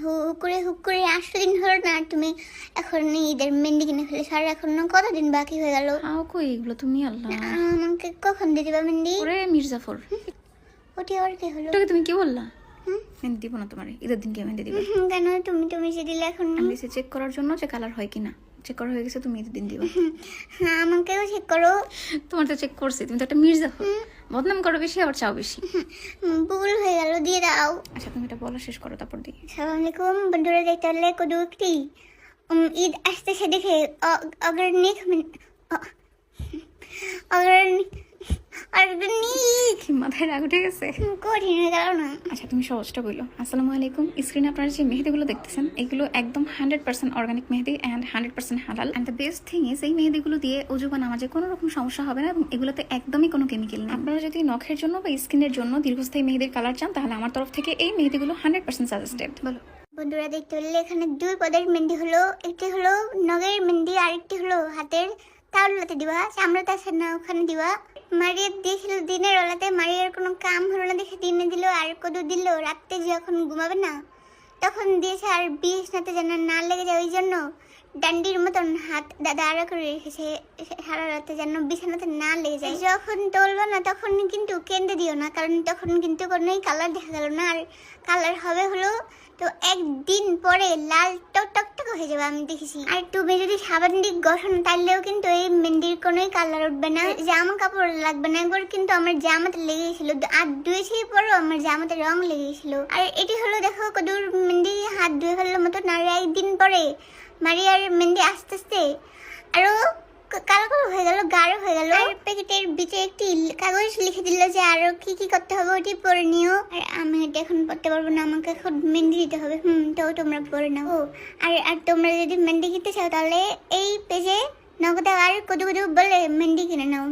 Hook করে 8 দিন হলো না, তুমি এখন ঈদের মেহেন্দি কিনে ফেলেছো, আর এখন কতদিন বাকি হয়ে গেল? হাও কই এগুলো তুমি? আল্লাহ, আমাকে কখন দিয়ে দিবা মেহেন্দি? ওরে মির্জাফর, ওটি আবার কি হলো? ওটাকে তুমি কি বললা? মেহেন্দি দিব না তোমার, ঈদের দিন কি মেহেন্দি দিবা? কেন? তুমি যে দিলে এখন। আমি দিয়েছি চেক করার জন্য যে কালার হয় কিনা, চেক করা হয়ে গেছে, তুমি ঈদের দিন দিবা। হ্যাঁ, আমাকেও চেক করো। তোমার তো চেক করছি, তুমি তো একটা মির্জাফর, বদনাম করো বেশি আবার চাও বেশি। ভুল হয়ে গেল, দিয়ে দাও। আচ্ছা তুমি এটা বলা শেষ করো, তারপর দিই। আসসালামু আলাইকুম বন্ধুরা, দেখতে হলে কদু একটি ঈদ আসতেছে দেখে অগ্রণিক কি মাথায় রাগ উঠে গেছে? কঠিন হয়ে গেল না? আচ্ছা তুমি সহজটা বললো। আসসালামু আলাইকুম। স্ক্রিনে আপনারা যে মেহেদিগুলো দেখতেছেন, এগুলো একদম 100% অর্গানিক মেহেদি অ্যান্ড 100% হালাল। And the best thing is, এই মেহেদিগুলো দিয়ে অজু বা নামাজে কোনো রকম সমস্যা হবে না এবং এগুলোতে একদমই কোনো কেমিক্যাল নেই। আপনারা যদি নখের জন্য বা স্কিনের জন্য দীর্ঘস্থায়ী মেহেদির কালার চান, তাহলে আমার তরফ থেকে এই মেহেদিগুলো 100% সাজেস্টেড। বলো বন্ধুরা, দেখতে হলে এখানে 2 পদের মেহেন্দি হলো, একটি হলো নগের মেহেন্দি, আরেকটি হলো হাতের তাওলাতে দিবা, চামড়াতে আসে না ওখানে দিবা। মারিয়া দিয়েছিল দিনের বেলাতে, মারিয়ার কোনো কাম হলো না দেখে দিনে দিল, আর কদু দিল রাত্রে যখন ঘুমাবে না তখন দিয়েছে। আর বিছনাতে যেন না লেগে যায় ওই জন্য ডান্ডির মতন হাত দাদা আড়া করে রেখেছে সারা রাতে, যেন বিছানাতে না লেগে যায়। যখন তুলবে না তখন কিন্তু কেঁদে দিও না, কারণ তখন কিন্তু কোনোই কালার দেখা গেল না, আর কালার হবে হলো তো 1 দিন পরে লাল টকটক হয়ে যাবে, আমি দেখেছি। আর তুমি যদি সাবান দিয়ে ঘষো না, তাহলেও কিন্তু এই মেহেন্দির কোনোই কালার উঠবে না, জামা কাপড় লাগবে না। একবার কিন্তু আমার জামাতে লেগেছিল, আর ধুয়েছি পরও আমার জামাতে রং লেগেছিল। আর এটি হলো দেখো কদুর মেহেন্দি হাত ধুয়ে ফেলার মতো না, 1 দিন পরে মারিয়ার মেহেন্দি আস্তে আস্তে আরো কালো কালো হয়ে গেল, গাঢ় হয়ে গেল। আর প্যাকেটের ভিতরে একটি কাগজ লিখে দিল যে আরো কি কি করতে হবে ওটি পড়ে নিও। আর আমি এটা এখন পড়তে পারবো না, আমাকে এখন মেহেন্দি দিতে হবে। তো তোমরা পড়ে নাও। আর তোমরা যদি মেহেন্দি কিনতে চাও তাহলে এই পেজে নগদে আর কদু বলে মেহেন্দি কিনে নাও।